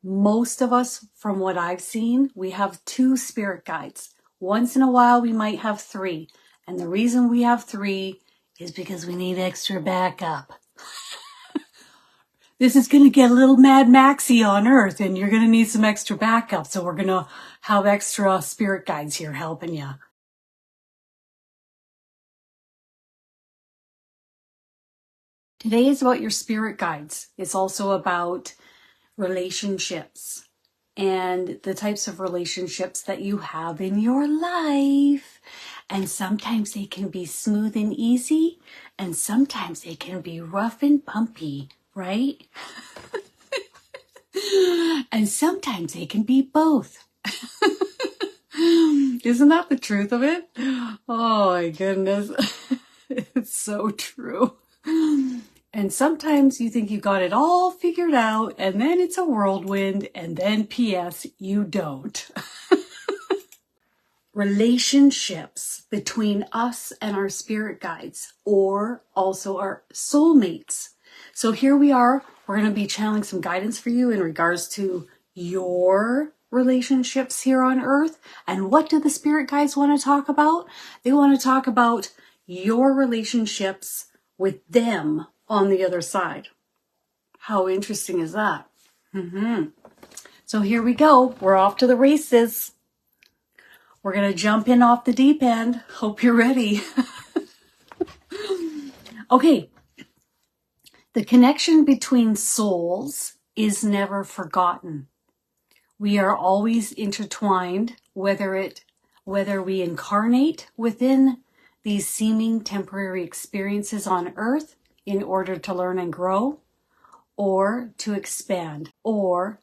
Most of us, from what I've seen, we have 2 spirit guides. Once in a while, we might have 3. And the reason we have 3 is because we need extra backup. This is going to get a little Mad Maxy on Earth, and you're going to need some extra backup. So we're going to have extra spirit guides here helping you. Today is about your spirit guides. It's also about relationships and the types of relationships that you have in your life. And sometimes they can be smooth and easy, and sometimes they can be rough and bumpy, right? And sometimes they can be both. Isn't that the truth of it? Oh my goodness. It's so true. And sometimes you think you got it all figured out, and then it's a whirlwind, and then P.S. you don't. Relationships between us and our spirit guides, or also our soulmates. So here we are. We're going to be channeling some guidance for you in regards to your relationships here on Earth. And what do the spirit guides want to talk about? They want to talk about your relationships with them on the other side. How interesting is that? So here we go. We're off to the races. We're going to jump in off the deep end. Hope you're ready. Okay. The connection between souls is never forgotten. We are always intertwined, whether we incarnate within these seeming temporary experiences on Earth in order to learn and grow, or to expand, or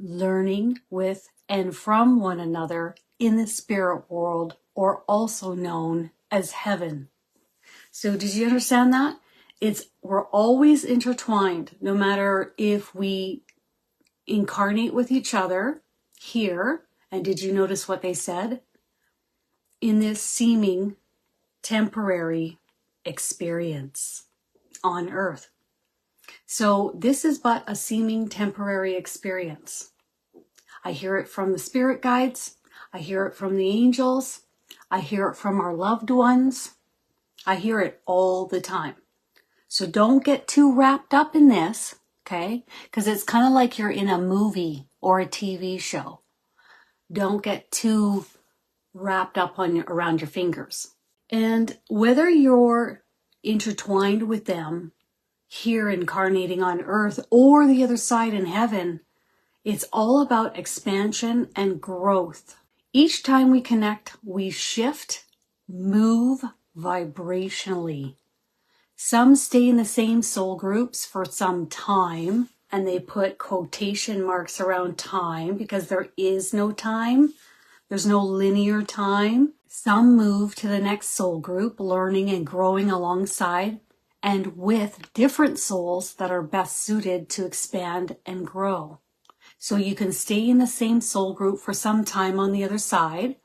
learning with and from one another in the spirit world, or also known as heaven. So did you understand that? We're always intertwined, no matter if we incarnate with each other here, and did you notice what they said? In this seeming temporary experience on Earth. So this is but a seeming temporary experience. I hear it from the spirit guides. I hear it from the angels. I hear it from our loved ones. I hear it all the time. So don't get too wrapped up in this, okay? Because it's kind of like you're in a movie or a TV show. Don't get too wrapped up around your fingers. And whether you're intertwined with them here incarnating on Earth or the other side in heaven, it's all about expansion and growth. Each time we connect, we shift, move vibrationally. Some stay in the same soul groups for some time, and they put quotation marks around time because there is no time. There's no linear time. Some move to the next soul group, learning and growing alongside and with different souls that are best suited to expand and grow. So you can stay in the same soul group for some time on the other side,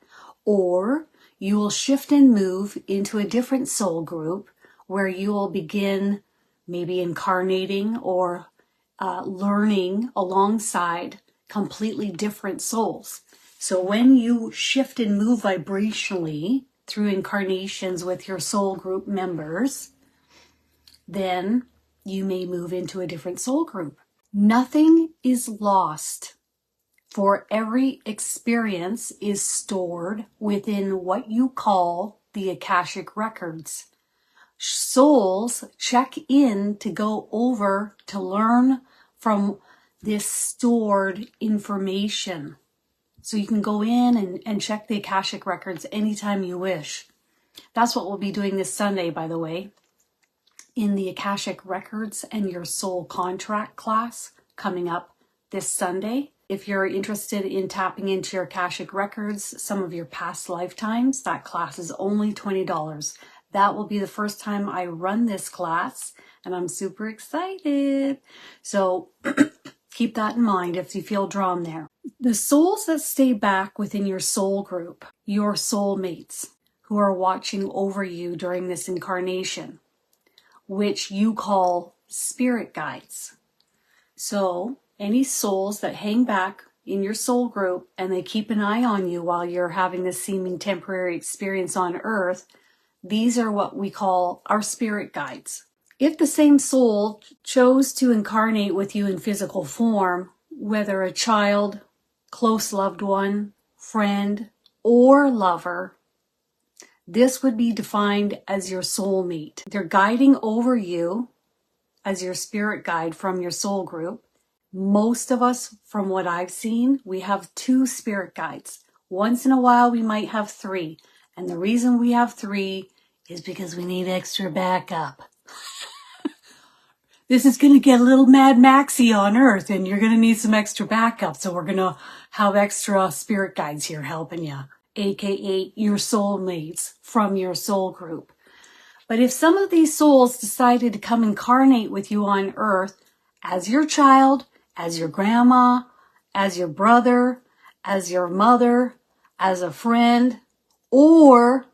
or you will shift and move into a different soul group where you will begin maybe incarnating or learning alongside completely different souls. So when you shift and move vibrationally through incarnations with your soul group members, then you may move into a different soul group. Nothing is lost, for every experience is stored within what you call the Akashic records. Souls check in to go over to learn from this stored information. So you can go in and check the Akashic records anytime you wish. That's what we'll be doing this Sunday, by the way, in the Akashic records and your soul contract class coming up this Sunday. If you're interested in tapping into your Akashic records, some of your past lifetimes, that class is only $20. That will be the first time I run this class, and I'm super excited. So keep that in mind if you feel drawn there. The souls that stay back within your soul group, your soulmates, who are watching over you during this incarnation, which you call spirit guides. So any souls that hang back in your soul group and they keep an eye on you while you're having this seeming temporary experience on earth, these are what we call our spirit guides. If the same soul chose to incarnate with you in physical form, whether a child, close loved one, friend, or lover, this would be defined as your soulmate. They're guiding over you as your spirit guide from your soul group. Most of us, from what I've seen, we have 2 spirit guides. Once in a while, we might have 3. And the reason we have 3 is because we need extra backup. This is going to get a little Mad Maxy on Earth, and you're going to need some extra backup. So we're going to have extra spirit guides here helping you, aka your soulmates from your soul group. But if some of these souls decided to come incarnate with you on Earth as your child, as your grandma, as your brother, as your mother, as a friend, or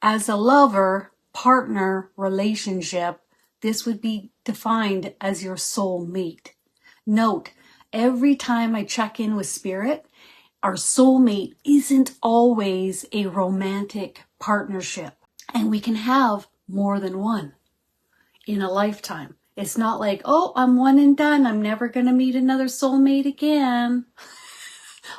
as a lover, partner, relationship, this would be defined as your soul mate. Note, every time I check in with spirit, our soulmate isn't always a romantic partnership. And we can have more than one in a lifetime. It's not like, oh, I'm one and done. I'm never going to meet another soulmate again.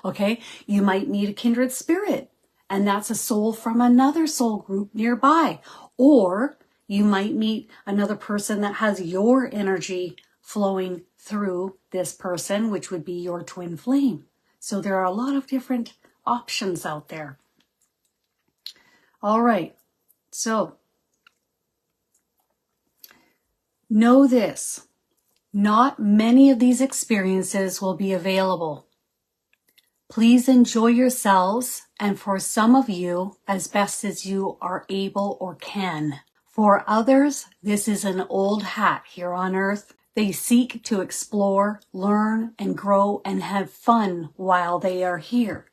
Okay, you might meet a kindred spirit, and that's a soul from another soul group nearby. Or you might meet another person that has your energy flowing through this person, which would be your twin flame. So there are a lot of different options out there. All right, so know this. Not many of these experiences will be available. Please enjoy yourselves, and for some of you, as best as you are able or can. For others, this is an old hat here on Earth. They seek to explore, learn, and grow and have fun while they are here.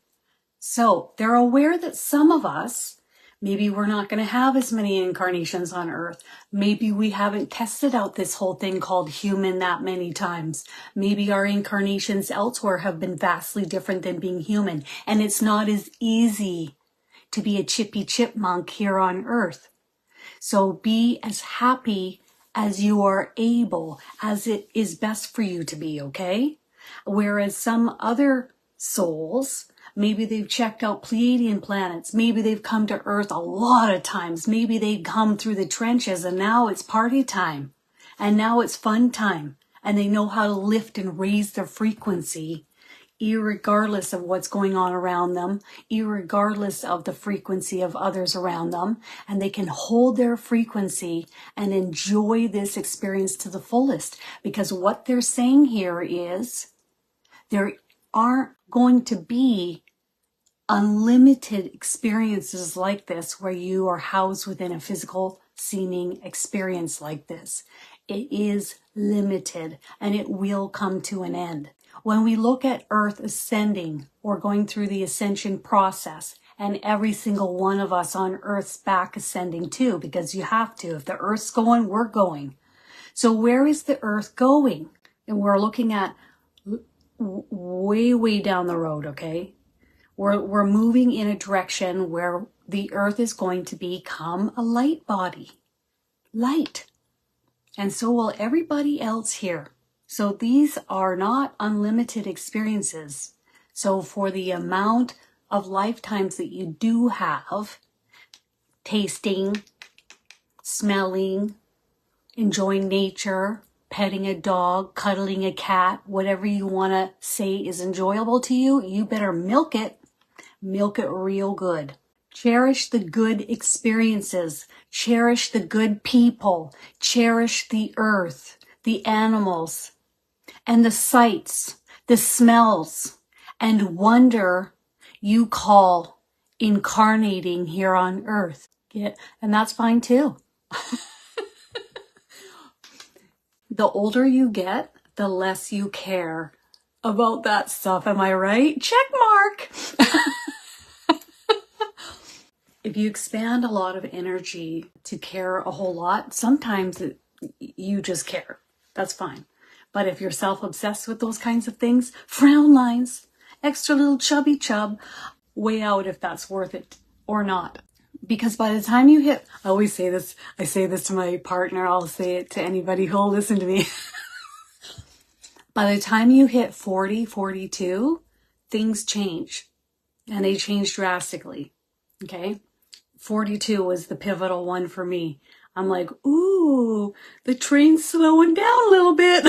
So they're aware that some of us, maybe we're not going to have as many incarnations on Earth. Maybe we haven't tested out this whole thing called human that many times. Maybe our incarnations elsewhere have been vastly different than being human. And it's not as easy to be a chippy chipmunk here on Earth. So be as happy as you are able, as it is best for you to be, okay? Whereas some other souls, maybe they've checked out Pleiadian planets. Maybe they've come to Earth a lot of times. Maybe they've come through the trenches and now it's party time. And now it's fun time. And they know how to lift and raise their frequency, irregardless of what's going on around them, irregardless of the frequency of others around them. And they can hold their frequency and enjoy this experience to the fullest. Because what they're saying here is there aren't going to be unlimited experiences like this where you are housed within a physical seeming experience like this. It is limited and it will come to an end. When we look at Earth ascending or going through the ascension process, and every single one of us on Earth's back ascending too, because you have to. If the Earth's going, we're going. So where is the Earth going? And we're looking at way down the road, okay? We're moving in a direction where the Earth is going to become a light body. Light. And so will everybody else here. So these are not unlimited experiences. So for the amount of lifetimes that you do have, tasting, smelling, enjoying nature, petting a dog, cuddling a cat, whatever you want to say is enjoyable to you, you better milk it. Milk it real good. Cherish the good experiences. Cherish the good people. Cherish the earth, the animals, and the sights, the smells, and wonder you call incarnating here on earth. And that's fine too. The older you get, the less you care about that stuff. Am I right? Check mark. If you expand a lot of energy to care a whole lot, sometimes you just care. That's fine. But if you're self-obsessed with those kinds of things, frown lines, extra little chubby chub, weigh out if that's worth it or not. Because by the time you hit, I always say this, I say this to my partner, I'll say it to anybody who'll listen to me. By the time you hit 40, 42, things change. And they change drastically. Okay? 42 was the pivotal one for me. I'm like, ooh, the train's slowing down a little bit.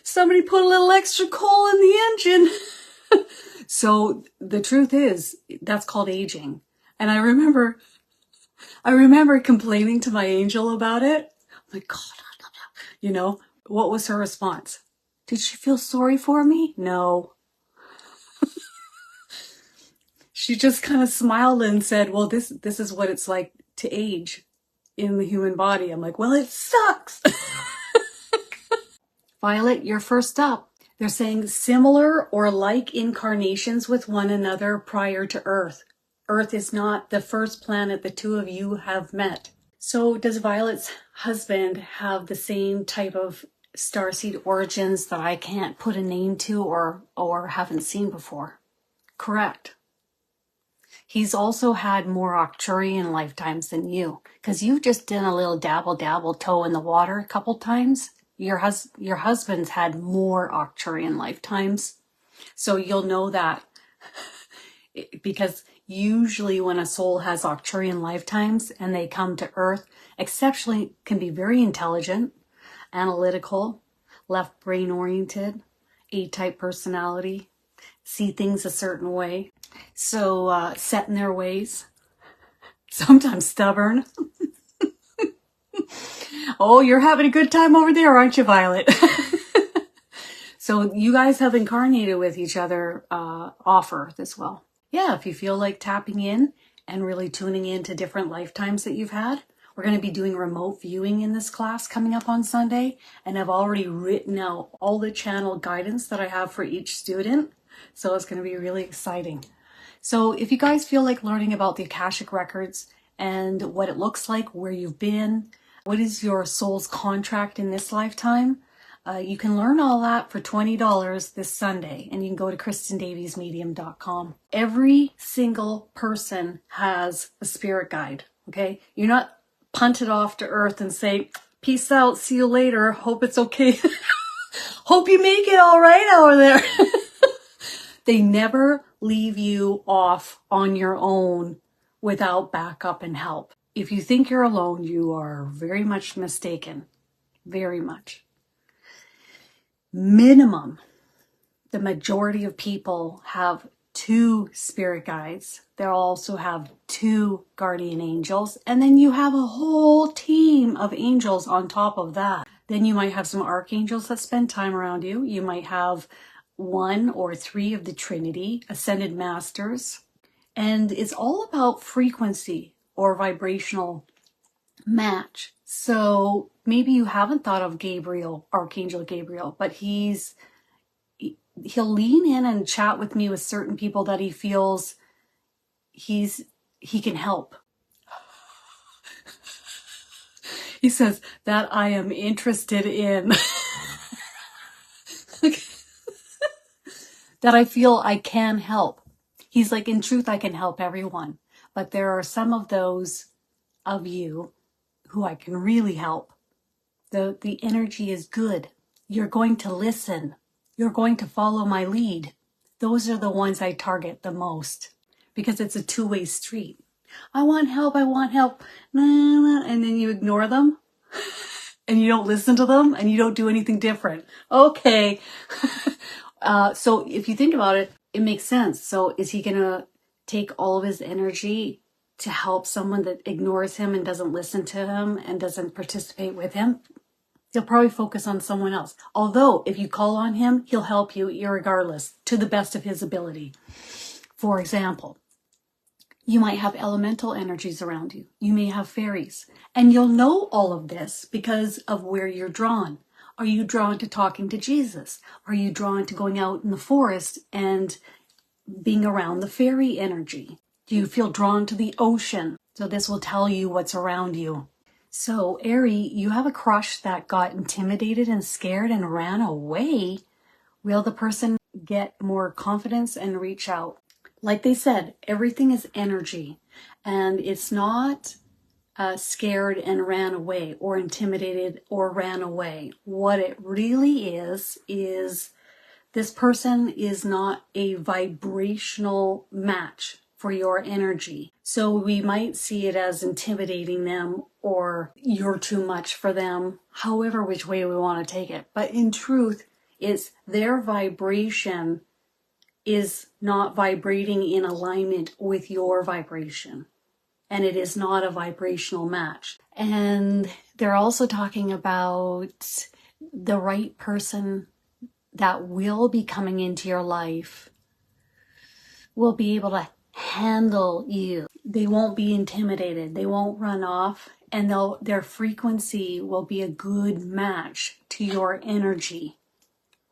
Somebody put a little extra coal in the engine. So the truth is, that's called aging. And I remember complaining to my angel about it. I'm like, God, you know, what was her response? Did she feel sorry for me? No. She just kind of smiled and said, well, this is what it's like to age in the human body. I'm like, well, it sucks. Violet, you're first up. They're saying similar or like incarnations with one another prior to Earth. Earth is not the first planet the two of you have met. So does Violet's husband have the same type of starseed origins that I can't put a name to or haven't seen before? Correct. He's also had more Arcturian lifetimes than you, because you've just done a little dabble toe in the water a couple times. Your husband's had more Arcturian lifetimes, so you'll know that. Because usually when a soul has Arcturian lifetimes and they come to Earth, exceptionally can be very intelligent, analytical, left brain oriented, A-type personality, see things a certain way. So set in their ways, sometimes stubborn. Oh, you're having a good time over there, aren't you, Violet? So you guys have incarnated with each other off-Earth as well. Yeah, if you feel like tapping in and really tuning into different lifetimes that you've had. We're going to be doing remote viewing in this class coming up on Sunday. And I've already written out all the channel guidance that I have for each student. So it's going to be really exciting. So if you guys feel like learning about the Akashic records and what it looks like, where you've been, what is your soul's contract in this lifetime, you can learn all that for $20 this Sunday, and you can go to KristinDaviesMedium.com. Every single person has a spirit guide, okay? You're not punted off to Earth and say, peace out, see you later, hope it's okay. Hope you make it all right over there. They never leave you off on your own without backup and help. If you think you're alone, you are very much mistaken. Very much. Minimum, the majority of people have 2 spirit guides. They'll also have 2 guardian angels. And then you have a whole team of angels on top of that. Then you might have some archangels that spend time around you. You might have 1 or 3 of the Trinity, ascended masters. And it's all about frequency or vibrational match. So maybe you haven't thought of Gabriel, Archangel Gabriel, but he'll lean in and chat with me with certain people that he feels he can help. He says that I am interested in. That I feel I can help. He's like, in truth, I can help everyone. But there are some of those of you who I can really help. The energy is good. You're going to listen. You're going to follow my lead. Those are the ones I target the most because it's a two-way street. I want help. And then you ignore them and you don't listen to them and you don't do anything different. Okay. So if you think about it, it makes sense. So is he going to take all of his energy to help someone that ignores him and doesn't listen to him and doesn't participate with him? He'll probably focus on someone else. Although if you call on him, he'll help you irregardless to the best of his ability. For example, you might have elemental energies around you. You may have fairies. And you'll know all of this because of where you're drawn. Are you drawn to talking to Jesus? Are you drawn to going out in the forest and being around the fairy energy? Do you feel drawn to the ocean? So this will tell you what's around you. So, Ari, you have a crush that got intimidated and scared and ran away. Will the person get more confidence and reach out? Like they said, everything is energy, and it's not scared and ran away or intimidated or ran away. What it really is this person is not a vibrational match for your energy. So we might see it as intimidating them or you're too much for them, however which way we want to take it. But in truth, it's their vibration is not vibrating in alignment with your vibration. And it is not a vibrational match. And they're also talking about the right person that will be coming into your life will be able to handle you. They won't be intimidated. They won't run off, and their frequency will be a good match to your energy.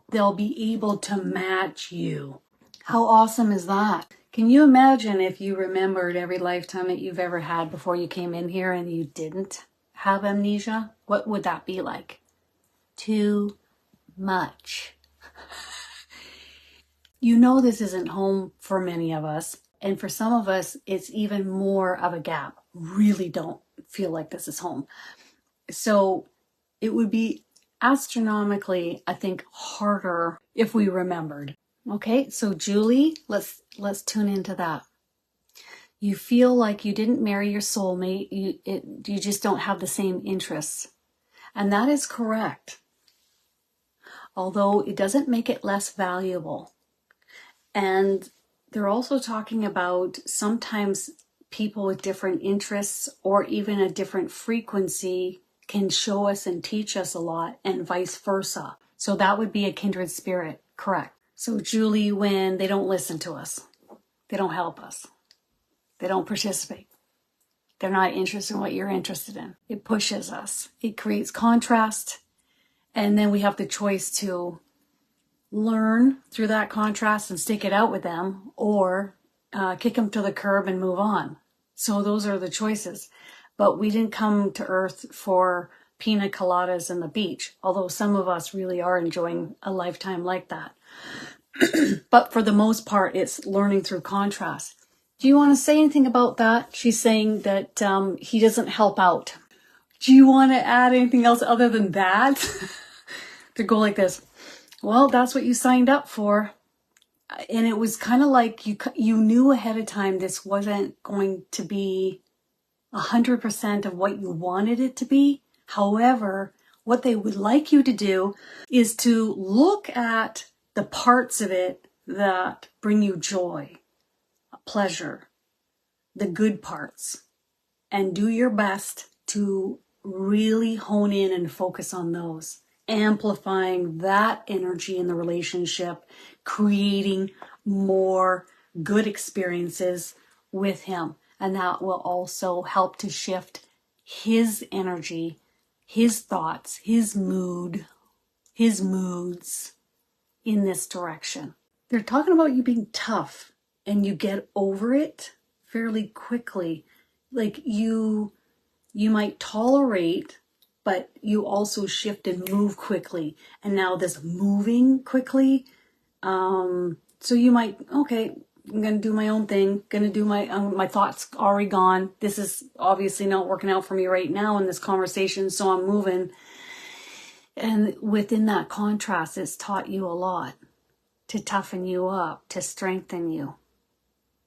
They'll be able to match you. How awesome is that? Can you imagine if you remembered every lifetime that you've ever had before you came in here and you didn't have amnesia? What would that be like? Too much. You know this isn't home for many of us. And for some of us, it's even more of a gap. Really don't feel like this is home. So it would be astronomically, I think, harder if we remembered. Okay, so Julie, let's tune into that. You feel like you didn't marry your soulmate. You just don't have the same interests. And that is correct. Although it doesn't make it less valuable. And they're also talking about sometimes people with different interests or even a different frequency can show us and teach us a lot, and vice versa. So that would be a kindred spirit, correct. So Julie, when they don't listen to us, they don't help us, they don't participate, they're not interested in what you're interested in, it pushes us, it creates contrast, and then we have the choice to learn through that contrast and stick it out with them, or kick them to the curb and move on. So those are the choices. But we didn't come to Earth for pina coladas and the beach, although some of us really are enjoying a lifetime like that. But for the most part, it's learning through contrast. Do you want to say anything about that? She's saying that he doesn't help out. Do you want to add anything else other than that? To go like this. Well, that's what you signed up for. And it was kind of like you knew ahead of time this wasn't going to be 100% of what you wanted it to be. However, what they would like you to do is to look at the parts of it that bring you joy, pleasure, the good parts, and do your best to really hone in and focus on those, amplifying that energy in the relationship, creating more good experiences with him. And that will also help to shift his energy, his thoughts, his mood, his moods in this direction. They're talking about you being tough and you get over it fairly quickly. Like you might tolerate, but you also shift and move quickly. And now this moving quickly, so you might, okay, I'm going to do my own thing, going to do my thoughts already gone. This is obviously not working out for me right now in this conversation, so I'm moving. And within that contrast, it's taught you a lot to toughen you up, to strengthen you.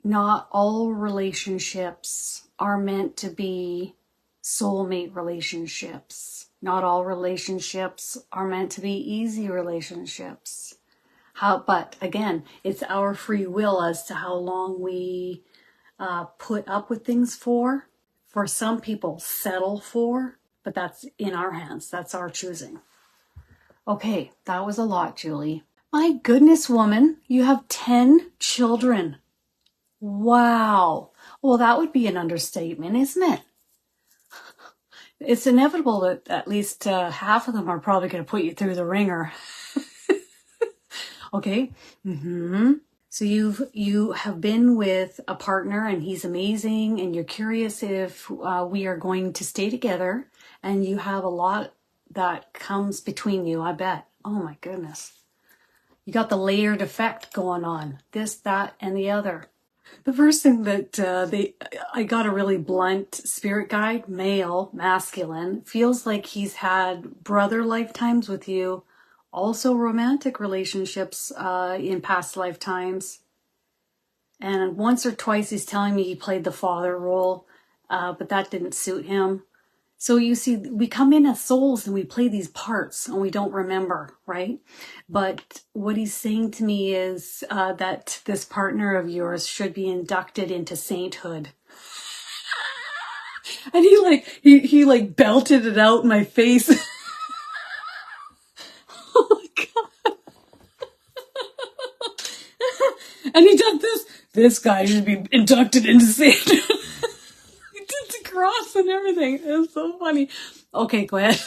Not all relationships are meant to be soulmate relationships. Not all relationships are meant to be easy relationships. But again, it's our free will as to how long we put up with things for. For some people, settle for, but that's in our hands. That's our choosing. Okay, that was a lot, Julie. My goodness, woman, you have 10 children. Wow. Well, that would be an understatement, isn't it? It's inevitable that at least half of them are probably going to put you through the ringer. Okay. So you have been with a partner and he's amazing, and you're curious if we are going to stay together, and you have a lot that comes between you, I bet. Oh my goodness. You got the layered effect going on. This, that, and the other. The first thing that I got a really blunt spirit guide, male, masculine, feels like he's had brother lifetimes with you, also romantic relationships in past lifetimes. And once or twice he's telling me he played the father role, but that didn't suit him. So you see, we come in as souls and we play these parts and we don't remember, right? But what he's saying to me is that this partner of yours should be inducted into sainthood. And he like belted it out in my face. Oh my God. And he did this guy should be inducted into sainthood. He did the cross and everything. It was so funny. Okay, go ahead.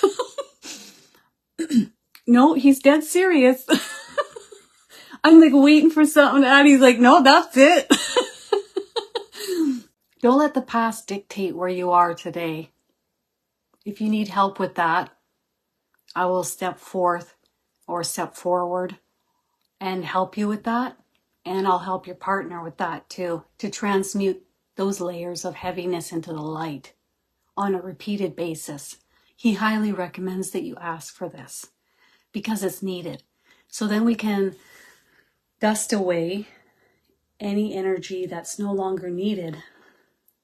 No, he's dead serious. I'm like waiting for something and he's like, no, that's it. Don't let the past dictate where you are today. If you need help with that, I will step forth or step forward and help you with that. And I'll help your partner with that too, to transmute those layers of heaviness into the light on a repeated basis. He highly recommends that you ask for this because it's needed. So then we can dust away any energy that's no longer needed,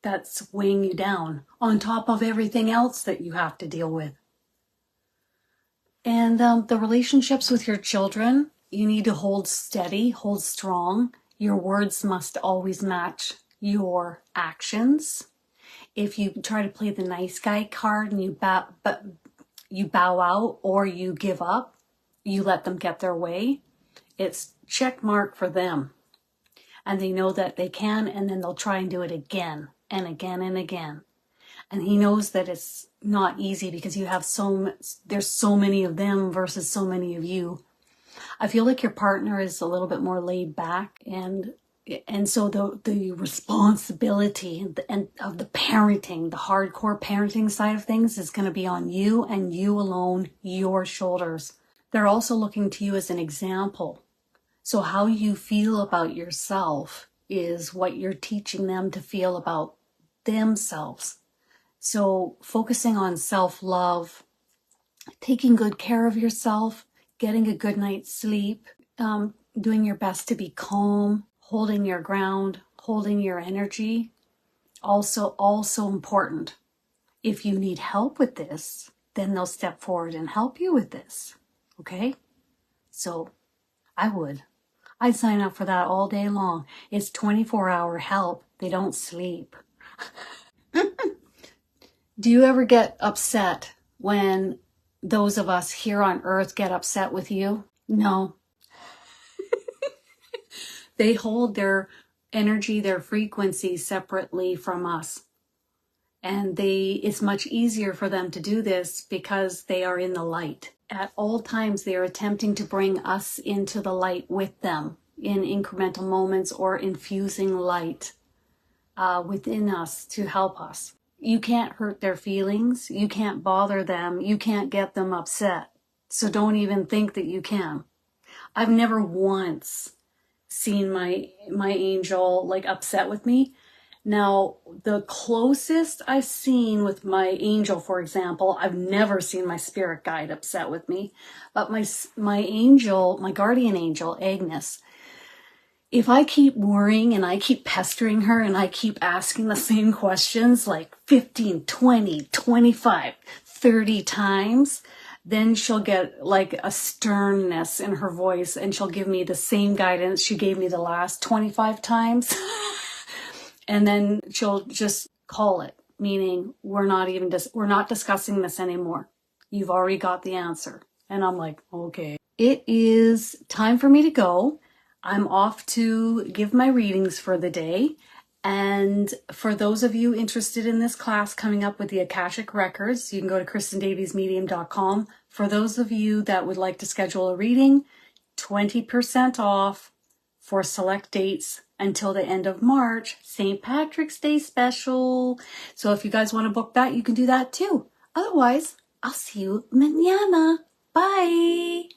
that's weighing you down on top of everything else that you have to deal with. And the relationships with your children, you need to hold steady, hold strong. Your words must always match your actions. If you try to play the nice guy card and you bow out or you give up, you let them get their way, it's check mark for them. And they know that they can, and then they'll try and do it again and again and again. And he knows that it's not easy because you have there's so many of them versus so many of you. I feel like your partner is a little bit more laid back, and so the responsibility and of the parenting, the hardcore parenting side of things is going to be on you and you alone, your shoulders. They're also looking to you as an example. So how you feel about yourself is what you're teaching them to feel about themselves. So focusing on self-love, taking good care of yourself, getting a good night's sleep, doing your best to be calm, holding your ground, holding your energy, also important. If you need help with this, then they'll step forward and help you with this. Okay? So I'd sign up for that all day long. It's 24-hour help. They don't sleep. Do you ever get upset when those of us here on earth get upset with you? No. They hold their energy, their frequency separately from us. And it's much easier for them to do this because they are in the light. At all times, they are attempting to bring us into the light with them in incremental moments or infusing light within us to help us. You can't hurt their feelings. You can't bother them. You can't get them upset. So don't even think that you can. I've never once seen my angel like upset with me. Now, the closest I've seen with my angel, for example, I've never seen my spirit guide upset with me. But my angel, my guardian angel, Agnes, if I keep worrying and I keep pestering her and I keep asking the same questions like 15, 20, 25, 30 times, then she'll get like a sternness in her voice and she'll give me the same guidance she gave me the last 25 times. And then she'll just call it, meaning we're not discussing this anymore. You've already got the answer. And I'm like, okay. It is time for me to go. I'm off to give my readings for the day. And for those of you interested in this class coming up with the Akashic Records, you can go to KristinDaviesMedium.com. For those of you that would like to schedule a reading, 20% off for select dates until the end of March, St. Patrick's Day special. So if you guys want to book that, you can do that too. Otherwise, I'll see you mañana. Bye.